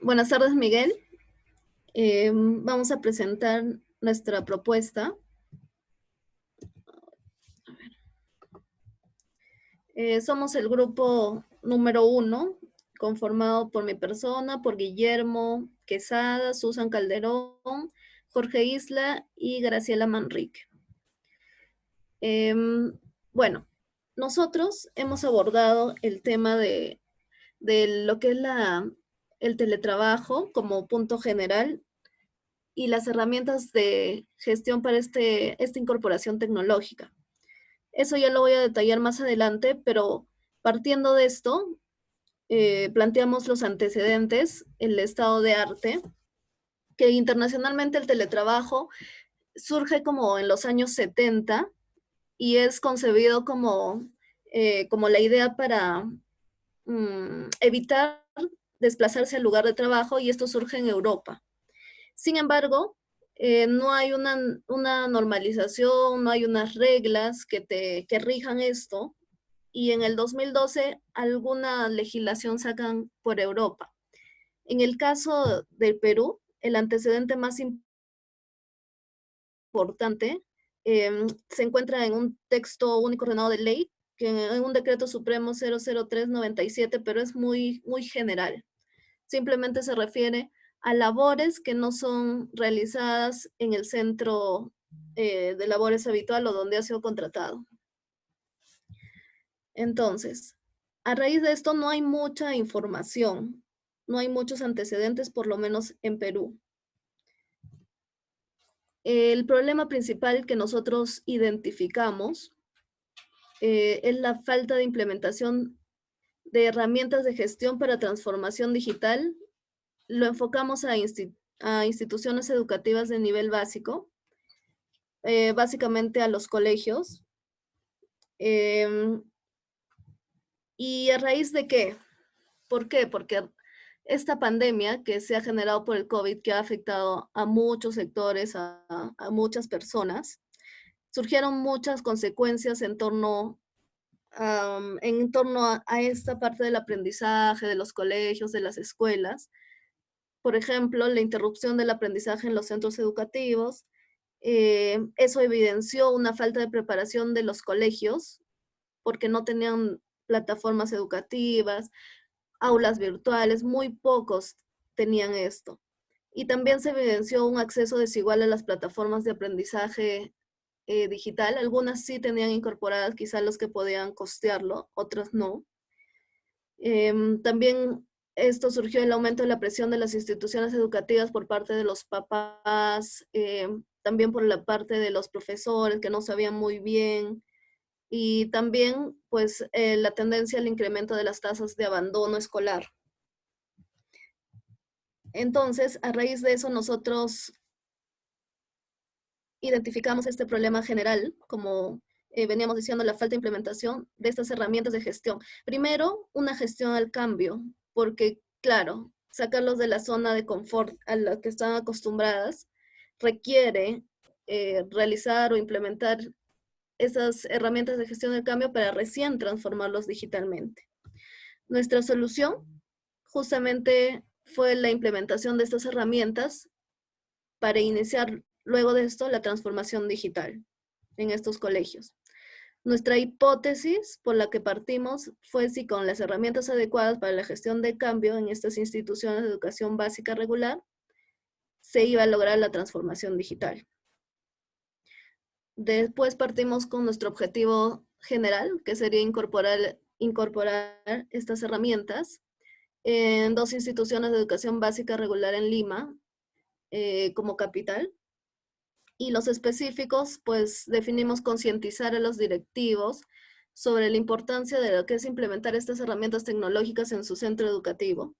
Buenas tardes, Miguel. Vamos a presentar nuestra propuesta. Somos el grupo número 1, conformado por mi persona, por Guillermo Quesada, Susan Calderón, Jorge Isla y Graciela Manrique. Bueno, nosotros hemos abordado el tema de lo que es el teletrabajo como punto general y las herramientas de gestión para esta incorporación tecnológica. Eso ya lo voy a detallar más adelante, pero partiendo de esto, planteamos los antecedentes, el estado de arte, que internacionalmente el teletrabajo surge como en los años 70 y es concebido como la idea para evitar desplazarse al lugar de trabajo, y esto surge en Europa. Sin embargo, no hay una normalización, no hay unas reglas que rijan esto, y en el 2012 alguna legislación sacan por Europa. En el caso del Perú, el antecedente más importante se encuentra en un texto único ordenado de ley, que en un decreto supremo 00397, pero es muy general. Simplemente se refiere a labores que no son realizadas en el centro de labores habitual o donde ha sido contratado. Entonces, a raíz de esto no hay mucha información, no hay muchos antecedentes, por lo menos en Perú. El problema principal que nosotros identificamos es la falta de implementación de herramientas de gestión para transformación digital. Lo enfocamos a instituciones educativas de nivel básico, básicamente a los colegios. ¿Y a raíz de qué? ¿Por qué? Porque esta pandemia que se ha generado por el COVID, que ha afectado a muchos sectores, a muchas personas, surgieron muchas consecuencias en torno a esta parte del aprendizaje, de los colegios, de las escuelas. Por ejemplo, la interrupción del aprendizaje en los centros educativos. Eso evidenció una falta de preparación de los colegios, porque no tenían plataformas educativas, aulas virtuales, muy pocos tenían esto. Y también se evidenció un acceso desigual a las plataformas de aprendizaje digital. Algunas sí tenían incorporadas quizá los que podían costearlo, otras no. También esto surgió el aumento de la presión de las instituciones educativas por parte de los papás, también por la parte de los profesores que no sabían muy bien, y también pues la tendencia al incremento de las tasas de abandono escolar. Entonces, a raíz de eso, nosotros identificamos este problema general, como veníamos diciendo, la falta de implementación de estas herramientas de gestión. Primero, una gestión al cambio, porque claro, sacarlos de la zona de confort a la que están acostumbradas requiere realizar o implementar esas herramientas de gestión del cambio para recién transformarlos digitalmente. Nuestra solución justamente fue la implementación de estas herramientas para iniciar luego de esto la transformación digital en estos colegios. Nuestra hipótesis por la que partimos fue si con las herramientas adecuadas para la gestión de cambio en estas instituciones de educación básica regular se iba a lograr la transformación digital. Después partimos con nuestro objetivo general, que sería incorporar estas herramientas en 2 instituciones de educación básica regular en Lima, como capital. Y los específicos, pues definimos concientizar a los directivos sobre la importancia de lo que es implementar estas herramientas tecnológicas en su centro educativo.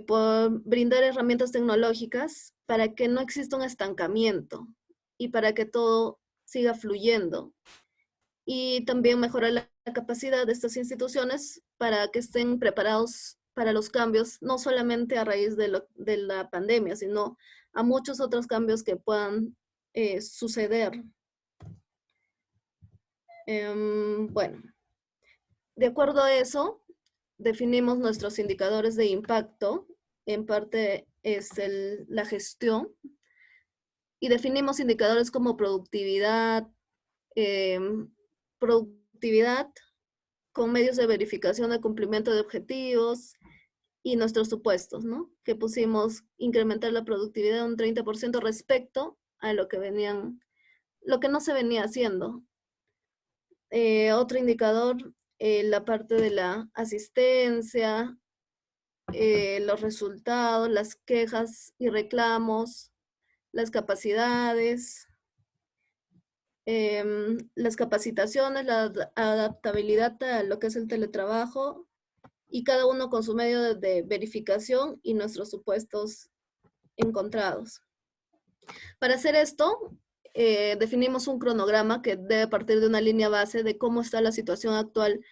Por brindar herramientas tecnológicas para que no exista un estancamiento y para que todo siga fluyendo. Y también mejorar la capacidad de estas instituciones para que estén preparados para los cambios, no solamente a raíz de la pandemia, sino a muchos otros cambios que puedan suceder. Bueno, de acuerdo a eso, definimos nuestros indicadores de impacto, en parte es la gestión, y definimos indicadores como productividad con medios de verificación de cumplimiento de objetivos y nuestros supuestos, ¿no? Que pusimos incrementar la productividad un 30% respecto a lo que no se venía haciendo. Otro indicador, la parte de la asistencia, los resultados, las quejas y reclamos, las capacidades, las capacitaciones, la adaptabilidad a lo que es el teletrabajo y cada uno con su medio de verificación y nuestros supuestos encontrados. Para hacer esto, definimos un cronograma que debe partir de una línea base de cómo está la situación actual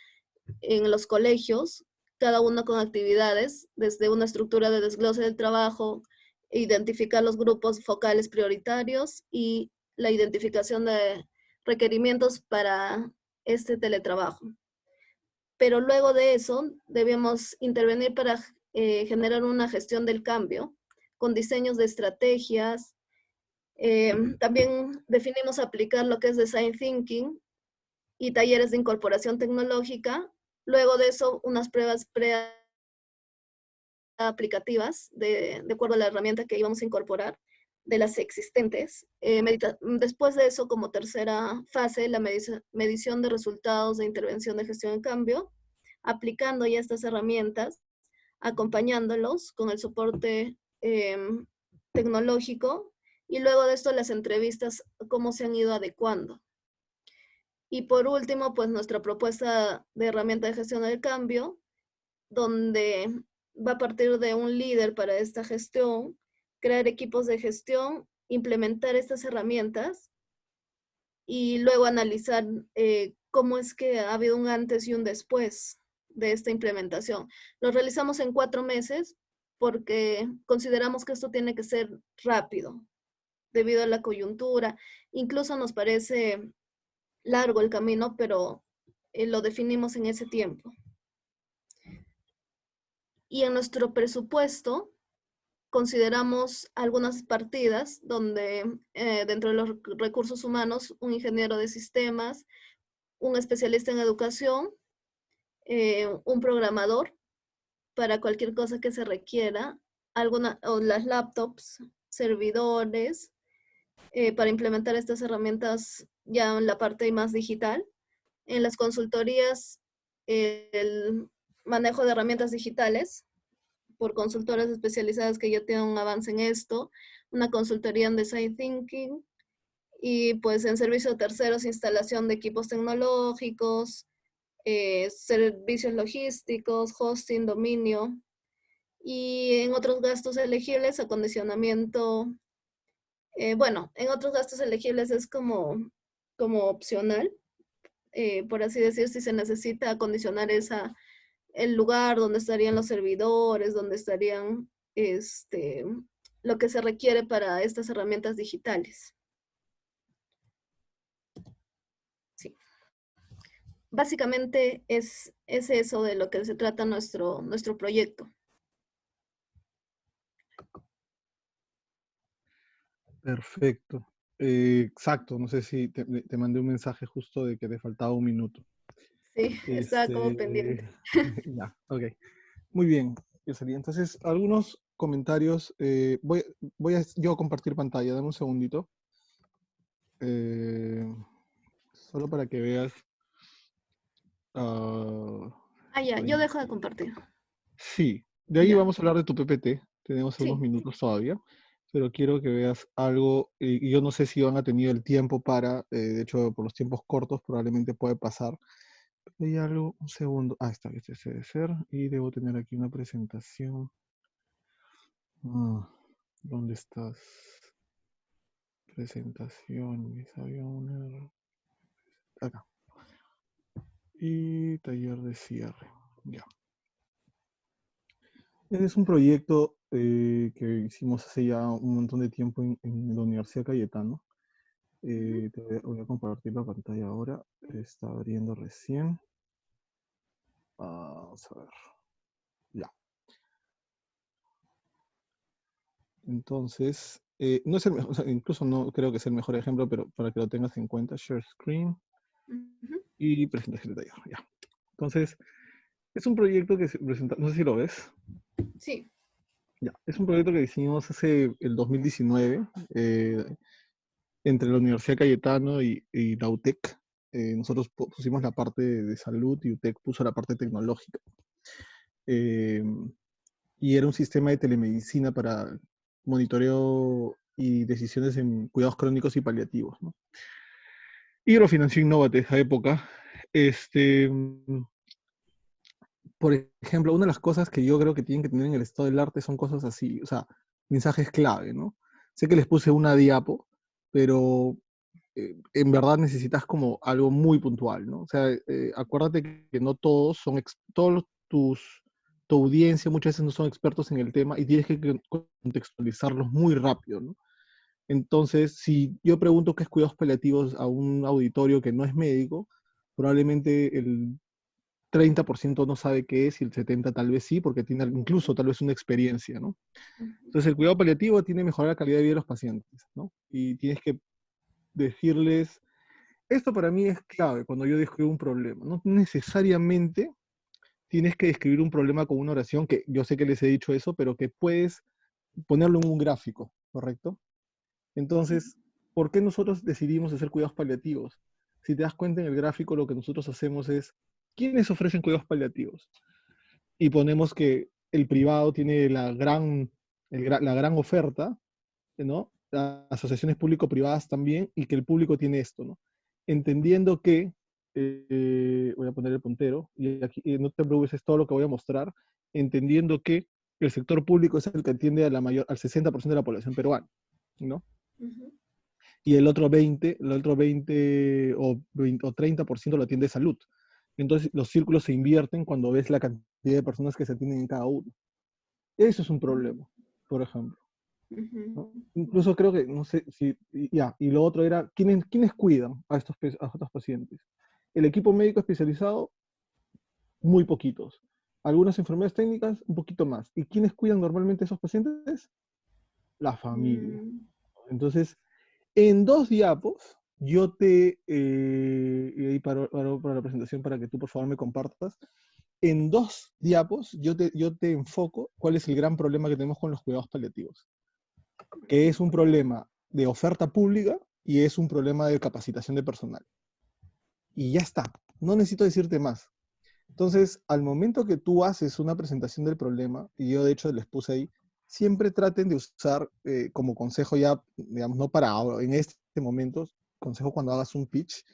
en los colegios, cada uno con actividades, desde una estructura de desglose del trabajo, identificar los grupos focales prioritarios y la identificación de requerimientos para este teletrabajo. Pero luego de eso, debemos intervenir para generar una gestión del cambio, con diseños de estrategias. También definimos aplicar lo que es Design Thinking y talleres de incorporación tecnológica. Luego de eso, unas pruebas aplicativas de acuerdo a la herramienta que íbamos a incorporar de las existentes. Después de eso, como tercera fase, la medición de resultados de intervención de gestión de cambio, aplicando ya estas herramientas, acompañándolos con el soporte tecnológico y luego de esto las entrevistas, cómo se han ido adecuando. Y por último, pues nuestra propuesta de herramienta de gestión del cambio, donde va a partir de un líder para esta gestión, crear equipos de gestión, implementar estas herramientas y luego analizar cómo es que ha habido un antes y un después de esta implementación. Lo realizamos en 4 meses porque consideramos que esto tiene que ser rápido debido a la coyuntura. Incluso nos parece largo el camino, pero lo definimos en ese tiempo. Y en nuestro presupuesto consideramos algunas partidas donde dentro de los recursos humanos, un ingeniero de sistemas, un especialista en educación, un programador para cualquier cosa que se requiera, o las laptops, servidores, para implementar estas herramientas ya en la parte más digital. En las consultorías, el manejo de herramientas digitales por consultoras especializadas que ya tienen un avance en esto, una consultoría en Design Thinking y pues en servicio a terceros, instalación de equipos tecnológicos, servicios logísticos, hosting, dominio y en otros gastos elegibles, acondicionamiento. Bueno, en otros gastos elegibles es como opcional, por así decir, si se necesita acondicionar el lugar donde estarían los servidores, donde estarían lo que se requiere para estas herramientas digitales. Sí. Básicamente es eso de lo que se trata nuestro proyecto. Perfecto. Exacto, no sé si te mandé un mensaje justo de que te faltaba un minuto. Sí, estaba como pendiente. Ya, ok. Muy bien, Yoselí. Entonces, algunos comentarios. Voy a yo compartir pantalla, dame un segundito. Eh, Solo para que veas. ah, Ya, por yo dejo de ejemplo. compartir. Sí, de ahí Ya, vamos a hablar de tu PPT. Tenemos unos sí. minutos todavía, pero quiero que veas algo. Y yo no sé si van a tener el tiempo para, de hecho, por los tiempos cortos probablemente puede pasar. Hay algo, un segundo. Ah, está, este debe ser. Y debo tener aquí una presentación. Ah, ¿dónde estás? Presentaciones. Había una. Acá. Y taller de cierre. Ya. Este es un proyecto que hicimos hace ya un montón de tiempo en la Universidad Cayetano. Voy a compartir la pantalla ahora. Está abriendo recién. Vamos a ver. Ya. Entonces, no es el mejor, o sea, incluso no creo que sea el mejor ejemplo, pero para que lo tengas en cuenta, share screen Ujú. y presentación detallada. Ya. Entonces, es un proyecto que se presenta, no sé si lo ves. Sí. Ya. Es un proyecto que hicimos hace el 2019 entre la Universidad Cayetano y la UTEC. Nosotros pusimos la parte de salud y UTEC puso la parte tecnológica. Eh, y era un sistema de telemedicina para monitoreo y decisiones en cuidados crónicos y paliativos, ¿no? Y lo financió Innovate esa época. Este, por ejemplo, una de las cosas que yo creo que tienen que tener en el estado del arte son cosas así, o sea, mensajes clave, ¿no? Sé que les puse una diapo, pero en verdad necesitas como algo muy puntual, ¿no? O sea, acuérdate que no todos son, tu audiencia muchas veces no son expertos en el tema y tienes que contextualizarlos muy rápido, ¿no? Entonces, si yo pregunto qué es cuidados paliativos a un auditorio que no es médico, probablemente el 30% no sabe qué es y el 70% tal vez sí, porque tiene incluso tal vez una experiencia, ¿no? Ujú. Entonces, el cuidado paliativo tiene que mejorar la calidad de vida de los pacientes, ¿no? Y tienes que decirles, esto para mí es clave cuando yo describo un problema. No necesariamente tienes que describir un problema con una oración, que yo sé que les he dicho eso, pero que puedes ponerlo en un gráfico, ¿correcto? Entonces, ¿por qué nosotros decidimos hacer cuidados paliativos? Si te das cuenta en el gráfico, lo que nosotros hacemos es, ¿quiénes ofrecen cuidados paliativos? Y ponemos que el privado tiene la gran oferta, ¿no? Las asociaciones público-privadas también, y que el público tiene esto, ¿no? Entendiendo que, voy a poner el puntero, y aquí no te preocupes, es todo lo que voy a mostrar, entendiendo que el sector público es el que atiende al 60% de la población peruana, ¿no? Ujú. Y el otro 20 o 30% lo atiende salud. Entonces los círculos se invierten cuando ves la cantidad de personas que se atienden en cada uno. Eso es un problema, por ejemplo. Ujú. ¿No? Incluso creo que, no sé si, ya, y lo otro era, ¿quiénes cuidan a estos pacientes? El equipo médico especializado, muy poquitos. Algunas enfermedades técnicas, un poquito más. ¿Y quiénes cuidan normalmente a esos pacientes? La familia. Mm. Entonces, en 2 diapos, y ahí paro para la presentación para que tú por favor me compartas, en 2 diapos yo te enfoco cuál es el gran problema que tenemos con los cuidados paliativos, que es un problema de oferta pública y es un problema de capacitación de personal. Y ya está, no necesito decirte más. Entonces, al momento que tú haces una presentación del problema, y yo de hecho les puse ahí, siempre traten de usar como consejo ya, digamos, no para ahora, en este momento, consejo cuando hagas un pitch,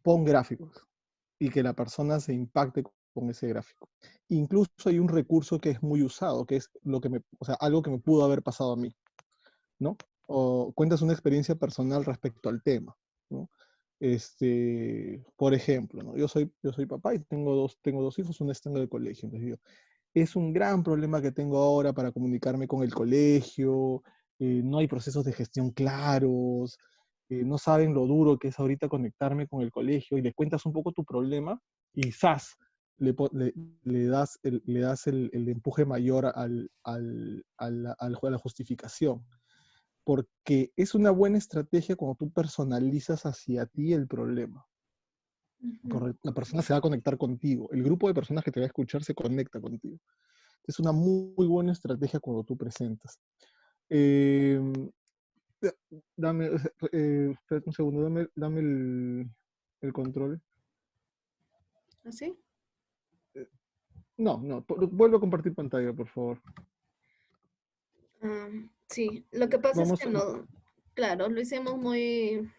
pon gráficos y que la persona se impacte con ese gráfico. Incluso hay un recurso que es muy usado, que es o sea, algo que me pudo haber pasado a mí, ¿no? O cuentas una experiencia personal respecto al tema, ¿no? Por ejemplo, ¿no? Yo soy papá y tengo dos hijos, uno está en el colegio. Entonces digo, es un gran problema que tengo ahora para comunicarme con el colegio, no hay procesos de gestión claros, no saben lo duro que es ahorita conectarme con el colegio y le cuentas un poco tu problema y ¡zas! Le das el empuje mayor a la justificación, porque es una buena estrategia cuando tú personalizas hacia ti el problema. Ujú. Correcto. La persona se va a conectar contigo. El grupo de personas que te va a escuchar se conecta contigo. Es una muy buena estrategia cuando tú presentas. Eh, dame, espérate un segundo, dame el control. ¿Así? No, no, vuelvo a compartir pantalla, por favor. Ah, sí, lo que pasa es Vamos, que no, claro, lo hicimos muy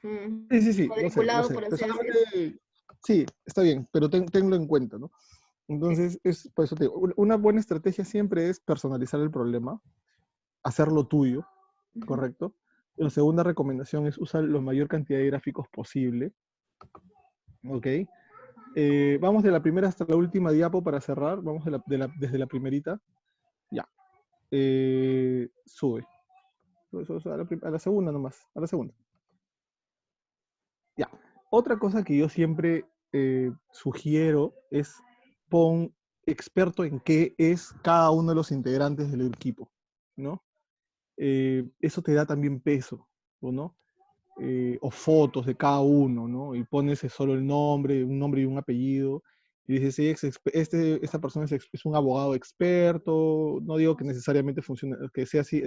sí, sí, sí, lo cuadriculado, sé, por pero así decirlo. solamente, sí, está bien, pero tenlo en cuenta, ¿no? Sí. Entonces, por eso te digo, una buena estrategia siempre es personalizar el problema, hacerlo tuyo, Ujú. ¿correcto? La segunda recomendación es usar la mayor cantidad de gráficos posible, ¿ok? Vamos de la primera hasta la última diapo para cerrar, vamos desde la primerita, ya. Sube. A la segunda nomás, a la segunda. Ya. Otra cosa que yo siempre sugiero es pon experto en qué es cada uno de los integrantes del equipo, ¿no? Eso te da también peso, ¿o no? O fotos de cada uno, ¿no? Y pones solo el nombre, un nombre y un apellido, y dices, sí, esta persona es un abogado experto, no digo que necesariamente funcione, que sea así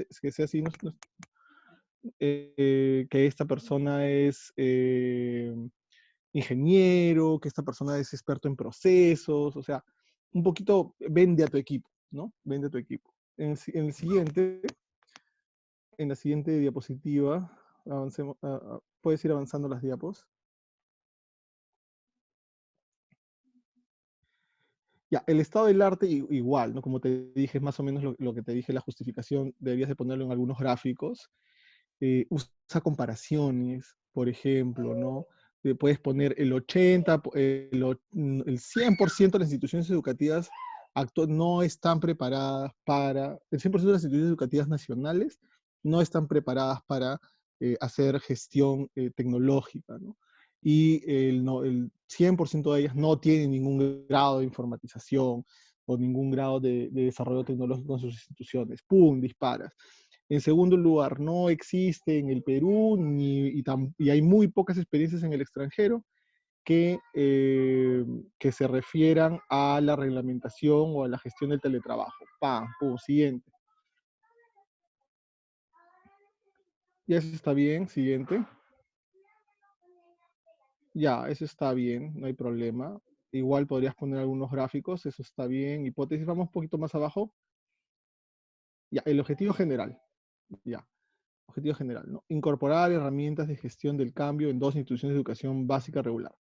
que esta persona es ingeniero, que esta persona es experto en procesos, o sea, un poquito vende a tu equipo, ¿no? Vende a tu equipo. En la siguiente diapositiva, puedes ir avanzando las diapos. Ya, el estado del arte igual, ¿no? Como te dije, es más o menos lo que te dije, la justificación, deberías de ponerlo en algunos gráficos. Usa comparaciones, por ejemplo, ¿no? Puedes poner el 80, el 100% de las instituciones educativas no están preparadas para, el 100% de las instituciones educativas nacionales no están preparadas para hacer gestión tecnológica, ¿no? Y el 100% de ellas no tienen ningún grado de informatización o ningún grado de desarrollo tecnológico en sus instituciones. ¡Pum! Disparas. En segundo lugar, no existe en el Perú y hay muy pocas experiencias en el extranjero que se refieran a la reglamentación o a la gestión del teletrabajo. ¡Pam! ¡Pum! Siguiente. Ya eso está bien. Siguiente. Ya, eso está bien, no hay problema. Igual podrías poner algunos gráficos, eso está bien. Hipótesis, vamos un poquito más abajo. Ya, el objetivo general. Ya. Objetivo general, ¿no? Incorporar herramientas de gestión del cambio en dos instituciones de educación básica regular.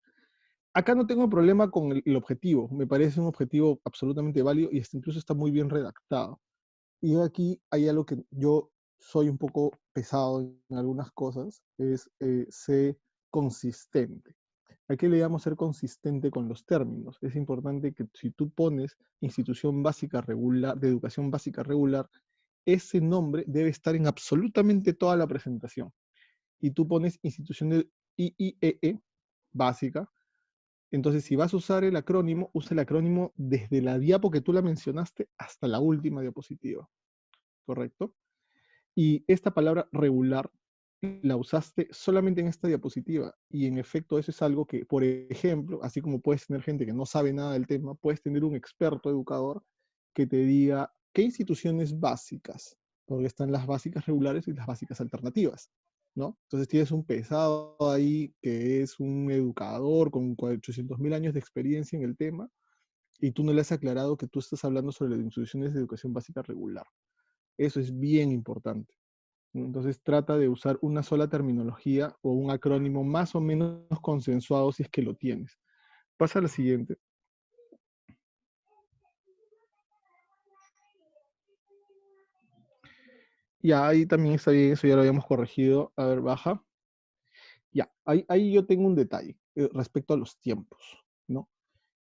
Acá no tengo problema con el objetivo, me parece un objetivo absolutamente válido y incluso está muy bien redactado. Y aquí hay algo que yo soy un poco pesado en algunas cosas, es ser consistente. Aquí le llamamos ser consistente con los términos. Es importante que si tú pones institución básica regular, de educación básica regular, ese nombre debe estar en absolutamente toda la presentación. Y tú pones institución de IIEE básica. Entonces, si vas a usar el acrónimo, usa el acrónimo desde la diapo que tú la mencionaste hasta la última diapositiva. ¿Correcto? Y esta palabra regular la usaste solamente en esta diapositiva. Y en efecto, eso es algo que, por ejemplo, así como puedes tener gente que no sabe nada del tema, puedes tener un experto educador que te diga qué instituciones básicas, porque están las básicas regulares y las básicas alternativas, ¿no? Entonces tienes un pesado ahí que es un educador con 800.000 años de experiencia en el tema y tú no le has aclarado que tú estás hablando sobre las instituciones de educación básica regular. Eso es bien importante. Entonces trata de usar una sola terminología o un acrónimo más o menos consensuado si es que lo tienes. Pasa a la siguiente. Ya, ahí también está bien, eso ya lo habíamos corregido. A ver, baja. Ya, ahí yo tengo un detalle respecto a los tiempos, ¿no?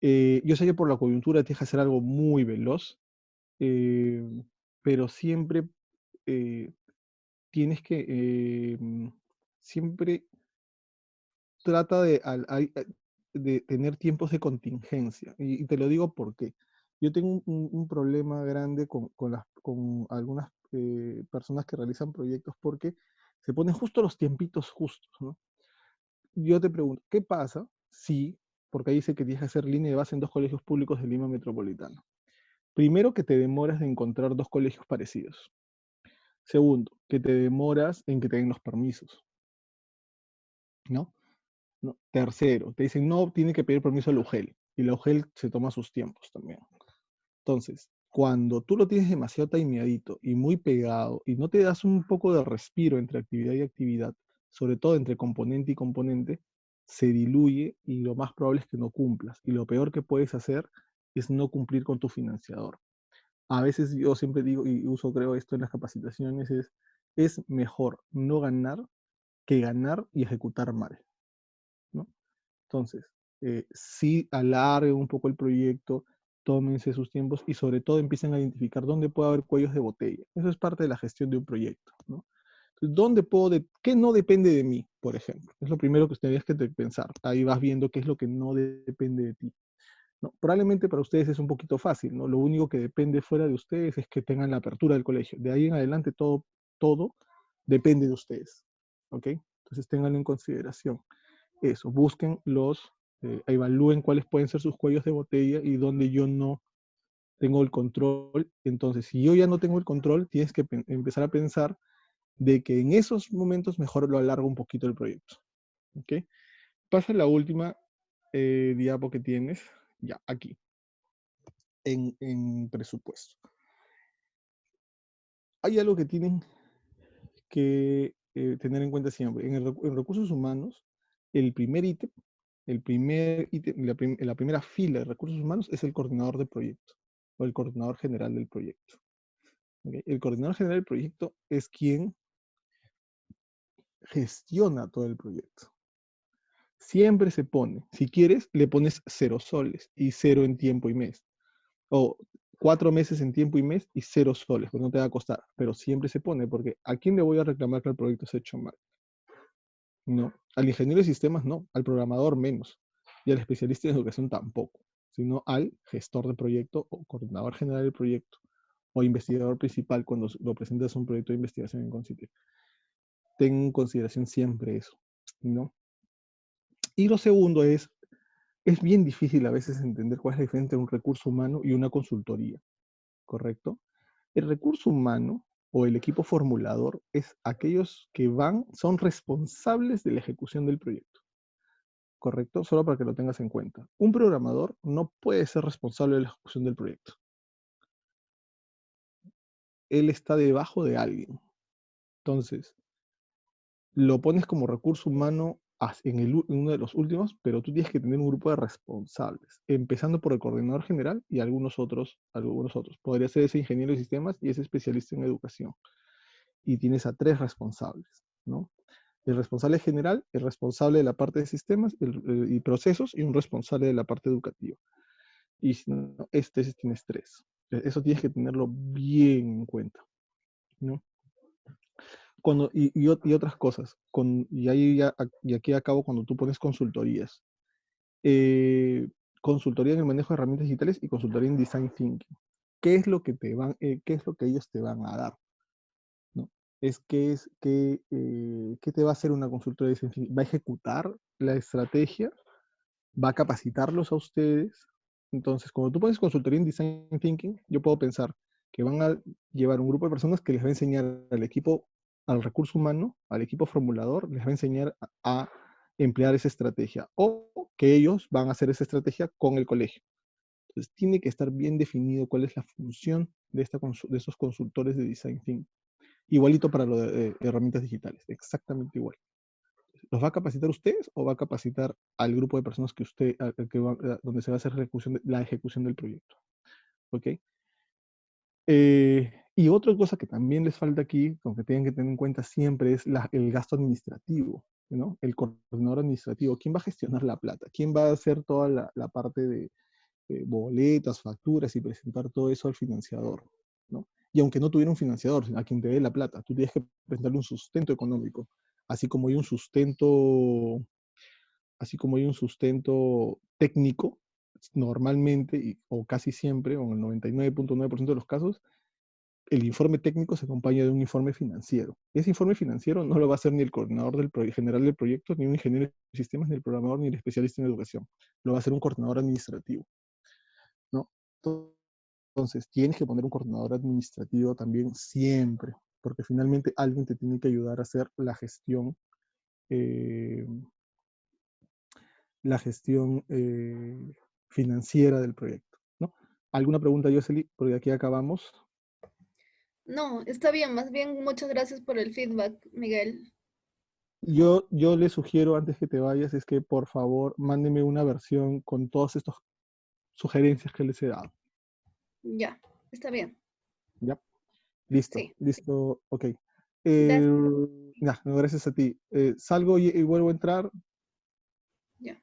Yo sé que por la coyuntura tienes que hacer algo muy veloz, eh, pero siempre eh, tienes que, siempre trata de tener tiempos de contingencia. Y te lo digo porque yo tengo un problema grande con algunas personas que realizan proyectos porque se ponen justo los tiempitos justos, ¿no? Yo te pregunto, ¿qué pasa si, porque ahí dice que tienes que hacer línea de base en dos colegios públicos de Lima Metropolitana? Primero, que te demoras de encontrar dos colegios parecidos. Segundo, que te demoras en que te den los permisos, ¿no? ¿No? Tercero, te dicen, no, tiene que pedir permiso a la UGEL. Y la UGEL se toma sus tiempos también. Entonces, cuando tú lo tienes demasiado timeadito y muy pegado y no te das un poco de respiro entre actividad y actividad, sobre todo entre componente y componente, se diluye y lo más probable es que no cumplas. Y lo peor que puedes hacer es no cumplir con tu financiador. A veces yo siempre digo, y uso creo esto en las capacitaciones, es mejor no ganar que ganar y ejecutar mal, ¿no? Entonces, sí alarguen un poco el proyecto, tómense sus tiempos y sobre todo empiecen a identificar dónde puede haber cuellos de botella. Eso es parte de la gestión de un proyecto, ¿no? Entonces, ¿qué no depende de mí, por ejemplo? Es lo primero que tendrías que pensar. Ahí vas viendo qué es lo que no depende de ti. ¿no? Probablemente para ustedes es un poquito fácil, ¿no? Lo único que depende fuera de ustedes es que tengan la apertura del colegio. De ahí en adelante todo depende de ustedes, ¿ok? Entonces ténganlo en consideración. Eso, busquen evalúen cuáles pueden ser sus cuellos de botella y donde yo no tengo el control. Entonces, si yo ya no tengo el control, tienes que empezar a pensar de que en esos momentos mejor lo alargo un poquito el proyecto, ¿ok? Pasa la última diapo que tienes, ya, aquí, en presupuesto. Hay algo que tienen que tener en cuenta siempre. En recursos humanos, el primer ítem, la primera fila de recursos humanos es el coordinador de proyecto o el coordinador general del proyecto. ¿Ok? El coordinador general del proyecto es quien gestiona todo el proyecto. Siempre se pone, si quieres, le pones 0 soles y 0 en tiempo y mes. O 4 meses en tiempo y mes y 0 soles, pues no te va a costar. Pero siempre se pone, porque ¿a quién le voy a reclamar que el proyecto se ha hecho mal? No. Al ingeniero de sistemas no, al programador menos. Y al especialista en educación tampoco, sino al gestor de proyecto o coordinador general del proyecto o investigador principal cuando lo presentas un proyecto de investigación en Concity. Ten en consideración siempre eso, ¿no? Y lo segundo es bien difícil a veces entender cuál es la diferencia entre un recurso humano y una consultoría, ¿correcto? El recurso humano o el equipo formulador es aquellos que son responsables de la ejecución del proyecto, ¿correcto? Solo para que lo tengas en cuenta. Un programador no puede ser responsable de la ejecución del proyecto. Él está debajo de alguien. Entonces, lo pones como recurso humano en uno de los últimos, pero tú tienes que tener un grupo de responsables, empezando por el coordinador general y algunos otros. Podría ser ese ingeniero de sistemas y ese especialista en educación. Y tienes a 3 responsables, ¿no? El responsable general, el responsable de la parte de sistemas y procesos y un responsable de la parte educativa. Y si no, tienes 3. Eso tienes que tenerlo bien en cuenta, ¿no? Y otras cosas. Y aquí acabo cuando tú pones consultorías. Consultoría en el manejo de herramientas digitales y consultoría en design thinking. ¿Qué es lo que qué es lo que ellos te van a dar? ¿No? ¿Qué te va a hacer una consultoría de design thinking? ¿Va a ejecutar la estrategia? ¿Va a capacitarlos a ustedes? Entonces, cuando tú pones consultoría en design thinking, yo puedo pensar que van a llevar un grupo de personas que les va a enseñar al equipo, al recurso humano, al equipo formulador, les va a enseñar a emplear esa estrategia, o que ellos van a hacer esa estrategia con el colegio. Entonces, tiene que estar bien definido cuál es la función de estos consultores de design thinking. Igualito para lo de herramientas digitales, exactamente igual. ¿Los va a capacitar ustedes o va a capacitar al grupo de personas donde se va a hacer la ejecución del proyecto? ¿Ok? Y otra cosa que también les falta aquí, aunque tienen que tener en cuenta siempre, es el gasto administrativo, ¿no? El coordinador administrativo. ¿Quién va a gestionar la plata? ¿Quién va a hacer toda la parte de boletas, facturas y presentar todo eso al financiador, ¿no? Y aunque no tuviera un financiador, a quien te dé la plata, tú tienes que presentarle un sustento económico, así como hay un sustento, así como hay un sustento técnico, normalmente, o casi siempre, o en el 99.9% de los casos, el informe técnico se acompaña de un informe financiero. Ese informe financiero no lo va a hacer ni el coordinador general del proyecto, ni un ingeniero de sistemas, ni el programador, ni el especialista en educación. Lo va a hacer un coordinador administrativo, ¿no? Entonces, tienes que poner un coordinador administrativo también siempre, porque finalmente alguien te tiene que ayudar a hacer eh, la gestión financiera del proyecto, ¿no? ¿Alguna pregunta, Yoseli? Porque aquí acabamos. No, está bien, más bien muchas gracias por el feedback, Miguel. Yo le sugiero, antes que te vayas, es que por favor mándeme una versión con todas estas sugerencias que les he dado. Ya, está bien. ¿Ya? Listo, Sí, listo, ok. gracias. No, gracias a ti. Salgo y vuelvo a entrar. Ya.